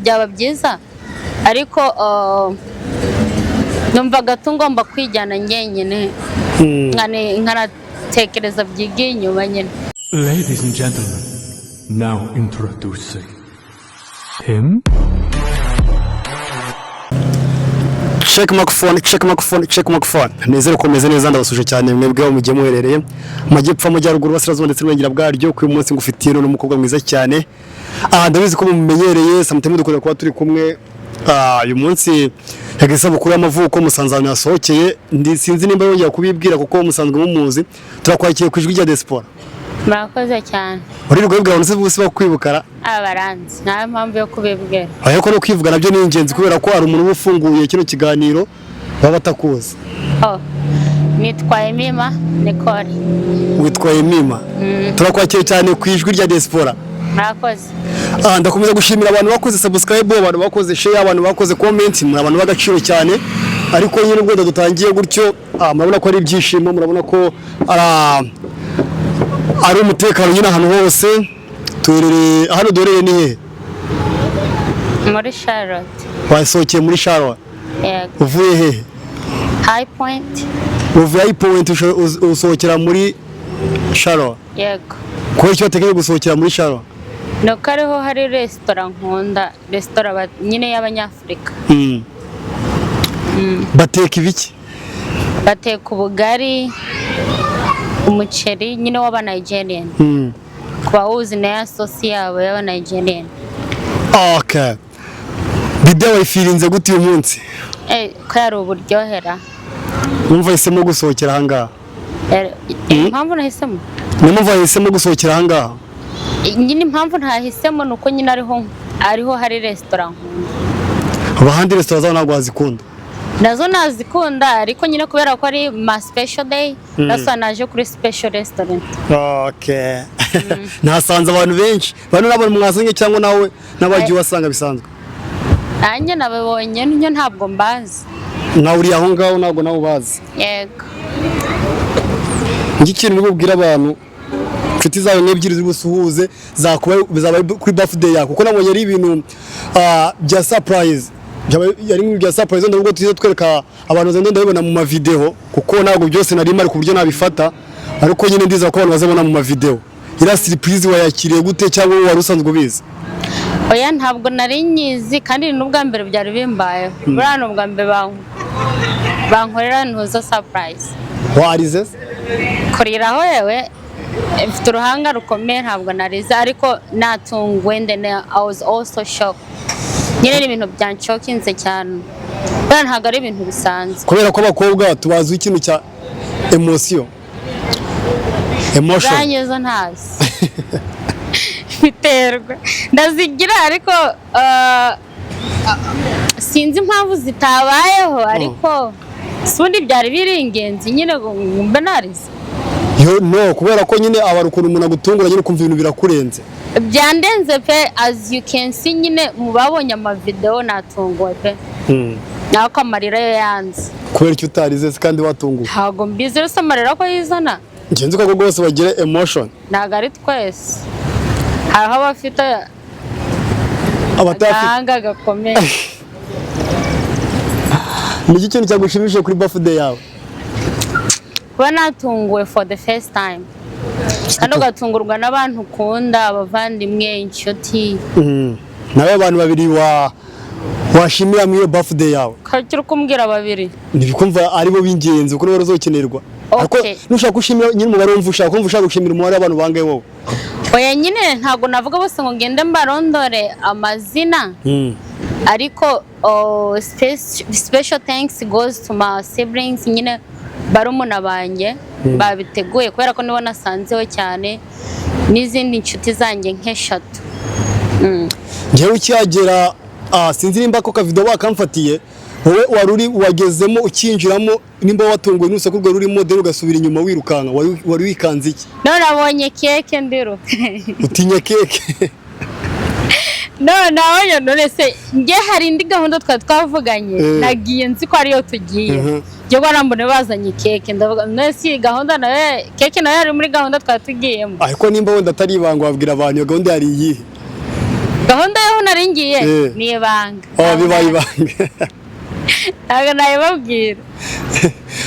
byaba byiza ariko numvaga ngomba kwijyana ngenyine nkanatekereza byigiye inyuma nyine. Ladies and gentlemen, now introducing him. Check microphone. Nezere ko meze neza ndabasuje cyane mwebwe aho mugiye muherereye amajyepfo amajyaruguru basirazuba ndetse n'uburengera bwaryo ku munsi ngufitiye no umukobwa mwiza cyane. Ndabizi ko mumenyereye samutemu dukorera kuba turi kumwe. Uyu munsi yageze bukuru y'amavuko musanzano yasohokeye sinzi nimba yongera kubibwira kuko musanzwe mumuzi turakwakiye ku ijwi rya Diaspora. Murakoze cyane. Uri rwego bw'abantu bose bakwibukara abaranzi nta mpamvu yo kubibwira. Ariko no kwivuga nabyo ni ingenzi kubera ko hari umuntu ufunguye kino kiganiro baba batakuzi. Nitwaye Mima Nicole. Witwaye Mima. Turakwakiye cyane ku ijwi rya Diaspora. Murakoze. Ndakomeza gushimira abantu bakoze subscribe, abantu bakoze share, abantu bakoze comment, muri abantu bagaciro cyane. Ariko nyine ubwo dutangiye gutyo murabona ko ari ibyishimo, murabona ko ari umutekano nyine ahantu hose. Turere hano dorere ni he? Muri Charlotte. Wasohokeye muri Charlotte? Yego. Uvuye he? High Point. Uvuye High Point usohokera muri Charlotte? Yego. Ko icyo wategeye gusohokera muri Charlotte? Nuko ariho hari restaurant nkunda, restaurant nyine y'Abanyafurika. Bateka ibiki? Bateka ubugari, umuceri nyine w'aba Nigerian. Kuba uzi na sauce yabo y'aba Nigerian. Okay. Video wayifirinze gute uyu munsi? Ko yari uburyohera. Numva hisemo gusohokera ahangaha. Impamvu nahisemo? Numva hisemo gusohokera ahangaha. Nyine impamvu ntahisemo nuko nyine ariho hari restaurant. Abahandi restaurant zaho ntabwo wazikunda? Nazo nazikunda ariko nyine kubera ko ari ma special day nasa naje kuri special restaurant. Okay. Nasanze abantu benshi. Bano nabone mwazanye cyangwa nawe nabagiye wasanga bisanzwe? Anje nababonye nyo ntabwo mbazi. Na uri aho ngaho ntabwo nawe bazi. Yego. Ikintu nibubwira abantu inshuti zawe n'ebyiri z'ubusuhuze bizaba kuri birthday yako kuko nabonye ari ibintu bya surprise. Yari mu bya surprise ndabwo tuze twereka abantu zendo ndabibona mu ma video kuko ntabwo byose nari mari ku buryo nabifata ariko nyine ndiza ko abantu bazabona mu ma video. Ira surprise wayakiriye gute cyangwa wari usanzwe ubizi? Oya ntabwo nari nyizi kandi n'ubwa mbere byari bimbaye. Burano ubwa mbere bankorera ntuza surprise. Warize? Kuriraho yewe mfite uruhanga rukomeye ntabwo narize ariko natungwe ndene I was also shocked. Nyine ni ibintu byancokinze cyane. Bana ntabwo ari ibintu bisanzwe. Kubera ko abakobwa tubazi ikintu cya emotion. Zanyezo ntazi. Biterwa. Ndazigira ariko sinzi impamvu zitabayeho ariko sundi byari biri ingenzi nyine ngumbe narize. No kubera ko nyine abarukuru umuntu agutungura nyine kumva ibintu birakurenze. Byandenze pe as you can see nyine mubabonye ama video natunguwe pe. Nako amarira yo yanze. Kubera icyo utarize kandi watunguwe. Ntago mbizi rero amarira ko yizana. Ngenzi ko gose bagira emotion. Ntago ari twese. Hariho abafite abatanga gakomeye. Ni ikintu cyagushimishije kuri birthday yawe? Kuba natunguwe for the first time. Kandi ugatungurwa n'abantu ukunda abavandimwe inshuti. Nawe abantu babiri washimira mu birthday yawe? Kacyo kumbwira babiri. Nibikumva ari bo bingenzi kuko baro zokenerwa. Ariko nushaka gushimira nyine umubare wumva ushaka gushimira umubare w'abantu bangaye wowe. Oya nyine ntago navuga bose ngo ngende mbarondore amazina. Ariko special thanks goes to my siblings nyine barumuna banjye babiteguye kubera ko nibo nasanzeho cyane n'izindi nshuti zanjye nk'eshatu. Ngewe ukihagera sinzi nimba ko kavido bakamfatiye wowe waruri wagezemo ukinjiramo nimba watunguwe n'urusaku rwe rurimo dero ugasubira inyuma wirukanka wari wikanze iki? None abonye keke ndiruka. Utinye keke? None se nge hari indi gahunda twavuganye nagiye nzi ko ariyo tugiye. Nge barambone bazanye keke ndavuga none si gahunda nawe keke nayo ari muri gahunda twatugiyemo. Ariko nimba wenda atari ibanga wabwira abantu iyo gahunda yari iyihe? gahunda yaho naringiye ni ibanga. Bibaye ibanga. Ntabwo nayibabwira.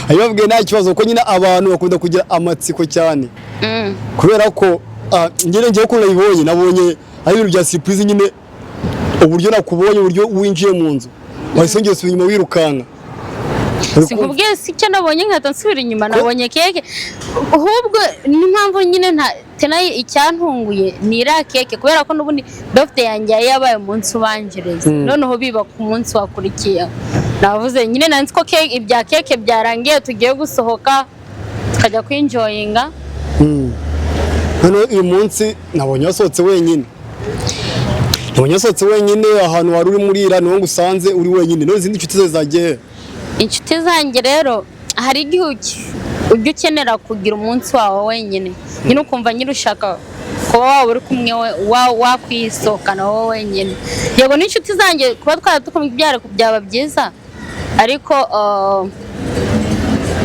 Ayibabwiye nta kibazo ko nyine abantu bakunda kugira amatsiko cyane. Kubera ko ngiye ko nabonye ari ibintu bya surprise nyine, uburyo nakubonye, uburyo winjiye mu nzu wahise ngeze inyuma wirukanka. Sikubwiye si cyo nabonye nkata nsubira inyuma, nabonye keke. Ahubwo n'impamvu nyine tena icyantunguye ni ira keke, kubera ko n'ubundi birthday yanjye yabaye umunsi ubanjiriza, noneho biba ku munsi wakurikiye. Navuze nyine nanzi ko ibya keke byarangiye, tugiye gusohoka tukajya kwinjoyinga. Hano uyu munsi nabonye wasohotse wenyine. Ahantu wari uri murira niho ngusanze uri wenyine. None izindi nshuti zawe zagiye? Inshuti zanjye rero hari igihe ujya ukenera kugira umunsi wawe wenyine, nyine ukumva nyine ushaka kuba waba uri kumwe wakwisohokana wowe wenyine. Yego n'inshuti zanjye kuba twaradukumva byaba byiza, ariko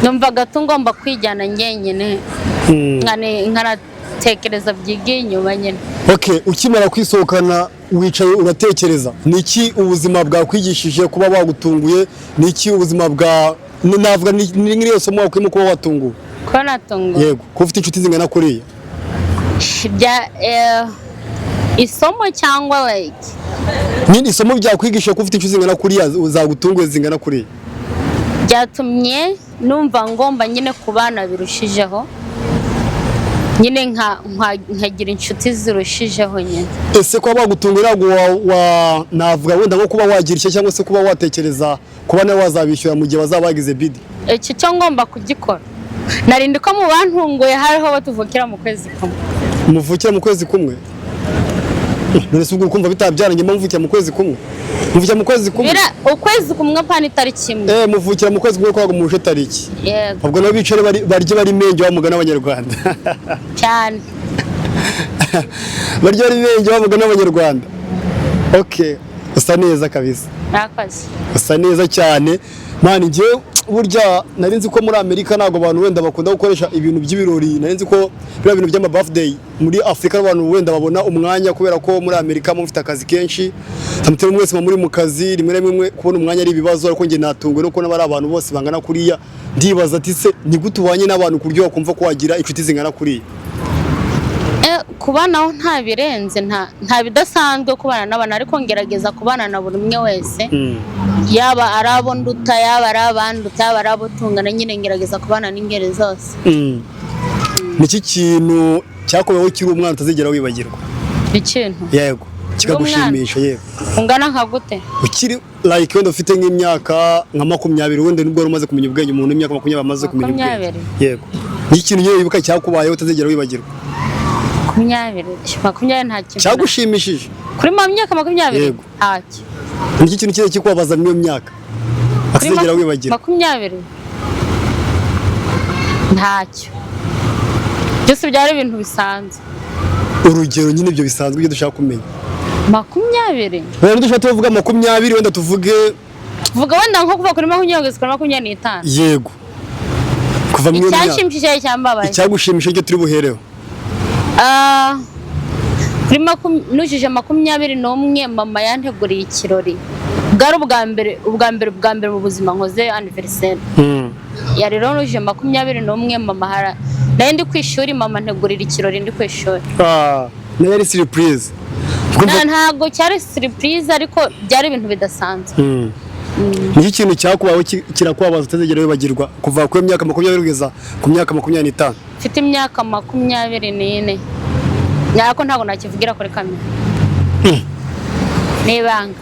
numvaga ngomba kwijyana njyenyine nkanatekereza byigiye inyuma nyine. Okay, ukimara kwisohokana wicaye uratekereza niki ubuzima bwakwigishije kuba wagutunguye, niki ubuzima bwa navuga ni nk'iriyo somo wakuyemo kuba watunguwe? Kuba natunguwe? Yego, ko ufite inshuti zingana kuriya. Isomo cyangwa like nyine isomo byakwigishije ko ufite inshuti zingana kuriya zagutunguye zingana kuriya? Byatumye numva ngomba nyine kubana birushijeho, nyine nkagira inshuti zirushijeho nyine. Ese ko bagutunguye ntabwo navuga wenda nko kuba wagira icyo cyangwa se kuba watekereza kuba nawe wazabishyura mu gihe bazaba bagize bidi? Icyo cyo ngomba kugikora. Narindi ko mu bantunguye hariho batuvukira mu kwezi kumwe. Muvukira mu kwezi kumwe? None se ubwo ukumva bitabyaranye muvukira mu kwezi kumwe? Muvukira mu kwezi kumwe? Ukwezi kumwe pani itariki imwe. Muvukira mu kwezi kumwe ko muje tariki. Yego. Ubwo nabo bicare barye bari menge bamuga n'Abanyarwanda. Cyane. Barye bari menge bamuga n'Abanyarwanda. Okay, usa neza kabisa. Nakoze. Usa neza cyane. Mani ngiye burya narinzi ko muri Amerika ntago abantu wenda bakunda gukoresha ibintu by'ibirori. Narinzi ko bira bintu by'ama birthday muri Afrika abantu wenda babona umwanya, kubera ko muri Amerika mufite akazi kenshi. Samutera mwese muri mu kazi, rimwe rimwe kubona umwanya ari ibibazo, ariko nge natungwe no kubona bari abantu bose bangana kuriya. Ndibaza ati se ni gute ubanye n'abantu kuryo bakumva ko wagira inshuti zingana kuriya? Kubanaho nta birenze, nta bidasanzwe kubana n'abantu, ariko ngerageza kubana na buri umwe wese. Yaba arabo nduta, yaba arabanduta, yaba arabo tungana, nyine ngerageza kubana n'ingeri zose. Niki kintu cyakoreweho kiri umwana utazigera wibagirwa? Ikintu? Yego, kikagushimisha. Yego. Ungana nka gute? Ukiri like wenda ufite nk'imyaka nka 20, wenda nibwo umaze kumenya ubwenge, umuntu imyaka 20 amaze kumenya ubwenge. Yego. Niki kintu yewe wibuka cyakubayeho utazigera wibagirwa? 20 nta kintu cyagushimishije kuri mu myaka 20? Yego. Ntacyo. Niki kintu kire kikubabaza mu myaka utazigera wibagirwa? 20 ntacyo, byose byari ibintu bisanzwe. Urugero nyine ibyo bisanzwe ibyo dushaka kumenya. 20 wenda dushaka tuvuga 20, wenda tuvuge wenda nko kuva kuri 20 kugeza kuri 25. Yego, kuva mu myaka icyashimishije cyambabaye, icyagushimishije cyo turi buhereho. Kuri nujije 21 mama yanteguriye ikirori. Bwari ubwa mbere mu buzima nkoze anniversaire. Yari rero nujije 21 mama naye ndi kwishuri, mama ntegurira ikirori ndi kwishuri. Nayo ari surprise? Ntago cyari surprise, ariko byari ibintu bidasanzwe. Niki kintu cyakubaho kirakubabaza utazigera wibagirwa kuva ku myaka 20 kugeza ku myaka 25? Mfite imyaka 24. Nyako ntago nakivugira kuri kamera. Nebanga.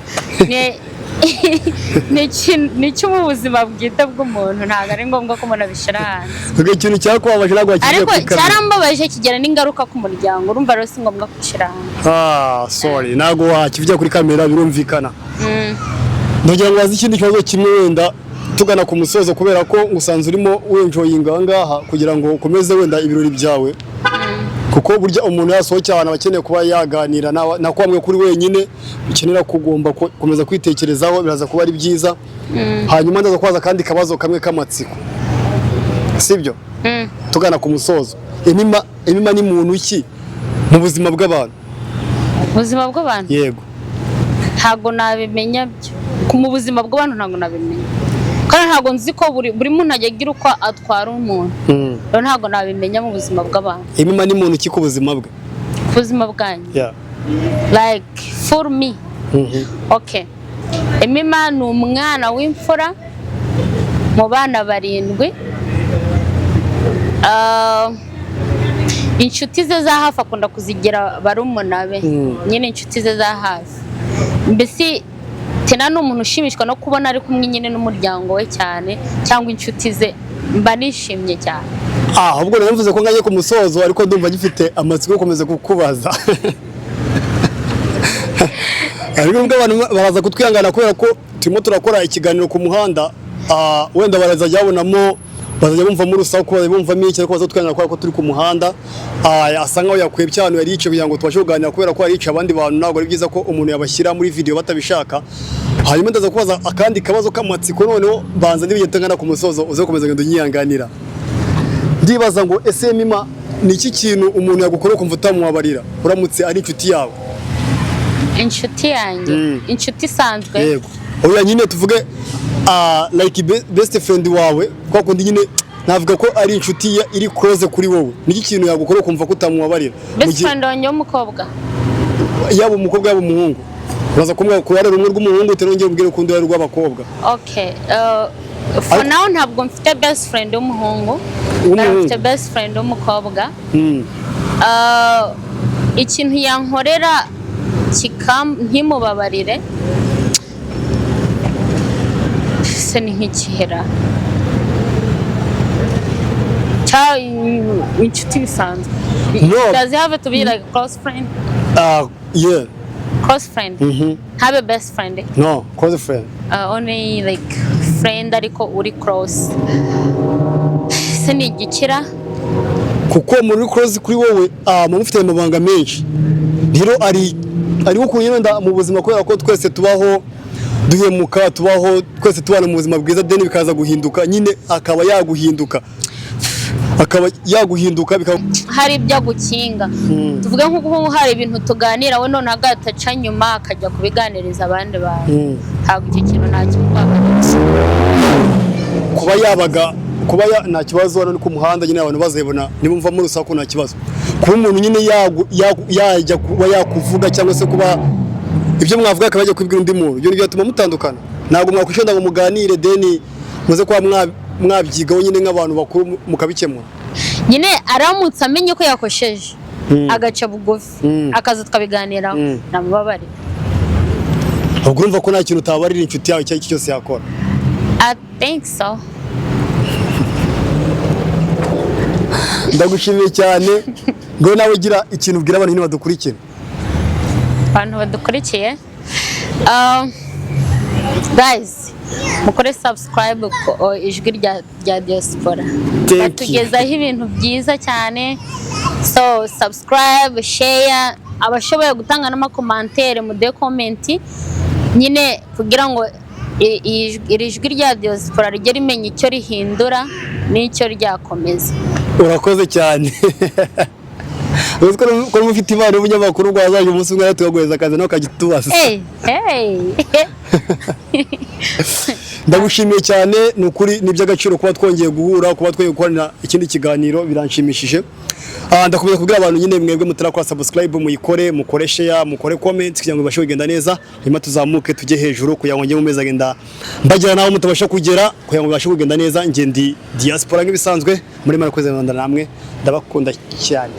Ni cyo mu buzima bwite bw'umuntu, ntago ari ngombwa ko umuntu abishira hanze. Ubwo ikintu cyakubabaje ntago wakigiye kuri kamera? Ariko cyarambabaje kigera n'ingaruka ku muryango, urumva rero si ngombwa kubishira hanze. Sorry, ntago wakivugira kuri kamera, birumvikana. Ndagira ngo wazi ikindi kibazo kimwe wenda tugana ku musozo, kubera ko usanze urimo wenjoyinga ngaha kugira ngo ukomeze wenda ibirori byawe. Kuko burya umuntu yasohoke abantu bakeneye kuba yaganira na kwamwe kuri wenyine, ukenera kugomba komeza kwitekerezaho, biraza kuba ari byiza. Hanyuma ndaza kwaza kandi kabazo kamwe kamatsiko, sibyo? Tugana ku musozo, Emima ni muntu ki mu buzima bw'abantu? Ubuzima bw'abantu? Yego. ntago nabimenya byo mu buzima bw'abantu, ntago nabimenya kandi ntago nzi ko buri muntu ajya agira uko atwara umuntu, rero ntago nabimenya mu buzima bw'abantu. Emima ni muntu ki ku buzima bwe? Ku buzima bwanjye like for me okay, Emima ni umwana w'imfura mu bana 7. Inshuti ze za hafi akunda kuzigira barumuna be, nyine inshuti ze za hafi. Mbese tena ni umuntu ushimishwa no kubona ari kumwe nyine n'umuryango we cyane, cyangwa inshuti ze, mba nishimye cyane. Ahubwo rero mvuze ko ngaye ku musozo, ariko ndumva gifite amatsiko yo gukomeza kukubaza. Ariko ubwo abantu baraza kutwihangana kubera ko turimo turakora ikiganiro ku muhanda, wenda barazajya babonamo, bazajya bumvamo urusaku, bumvamo iki, ariko bazatwihangana kubera ko turi ku muhanda. Asa nkaho yakwebye cyane, yari yicaye kugira ngo tubashe kuganira kubera ko yari yicaye abandi bantu, ntabwo ari byiza ko umuntu yabashyira muri video batabishaka. Hanyuma ndaza kubaza akandi kabazo k'amatsiko, noneho banza ndibigeze tangana ku musozo uze gukomeza ngendo nyihanganira. Ndibaza ngo ese Emima ni iki kintu umuntu yagukora ukumva utamubabarira uramutse ari inshuti yawe? Inshuti yanjye inshuti isanzwe. Yego, oya nyine tuvuge like best friend wawe, kwa kundi nyine navuga ko ari inshuti iri close kuri wowe. Niki kintu yagukora ukumva ko utamubabarira? Best friend wanjye w'umukobwa, yaba umukobwa yaba umuhungu, uraza kumwe ku ruhare rumwe rw'umuhungu utarongera ubwire ukundi ruhare rw'abakobwa. Okay, for now ntabwo mfite best friend w'umuhungu, mfite best friend w'umukobwa. Ikintu yankorera ntimubabarire se ni nk'ikihera inshuti bisanzwe. Does it have to be like a close friend? Yeah. Close friend. Have a best friend? No, close friend. Only like friend ariko uri close. Se ni igikira kuko muri close kuri wowe mufite amabanga menshi. Rero ari ukunyenda mu buzima kubera ko twese tubaho duhemuka, tubaho twese tubana mu buzima bwiza, deni bikaza guhinduka, nyine akaba yaguhinduka hari ibyo gukinga. Tuvuge nk'uko hari ibintu tuganira we none agataca nyuma akajya kubiganiriza abandi bantu, ntabwo icyo kintu ntakimubabarira. Kuba nta kibazo hano ku muhanda nyine abantu bazebona nimumva mu rusaku nta kibazo. Kuba umuntu nyine yajya kuba yakuvuga cyangwa se kuba ibyo mwavuga akabajya kwibwira undi muntu, ibyo byatuma mutandukana. Ntabwo mwakwishonda ngo muganire deni muze kwa mwabyigaho nyine nk'abantu bakuru mukabikemura. Nyine aramutse amenye ko yakosheje agaca bugufi akaza tukabiganiraho, namubabarira. Ubwo urumva ko nta kintu utabarira inshuti yawe icyo cyose yakora? I think so. Ndagushimiye cyane, ngo nawe ugira ikintu ubwira abantu nyine badukurikira. Abantu badukurikiye, guys, mukore subscribe ku ijwi rya diaspora. Batugezaho ibintu byiza cyane, so subscribe, share, abashoboye gutanga n'amakomantere mude comment nyine kugira ngo iri jwi rya diaspora rijye rimenya icyo rihindura n'icyo ryakomeza. Urakoze cyane. Ko mufite impano y'umunyamakuru rwazaje umunsi umwe tugaguheza akazi no kagitubaza. Ndagushimiye cyane, nukuri niby'agaciro kuba twongeye guhura, kuba twongeye gukorana ikindi kiganiro, biranshimishije. Ndakomeza kubwira abantu nyine mwebwe mutarakora subscribe muyikore, mukore share, mukore comment kugira ngo bibashe kugenda neza, hanyuma tuzamuke tujye hejuru kugira ngo njye mu meza agenda mbagira naho mutabasha kugera kugira ngo bibashe kugenda neza. Nge ndi diaspora nk'ibisanzwe muri Marakoze Rwanda, namwe ndabakunda cyane.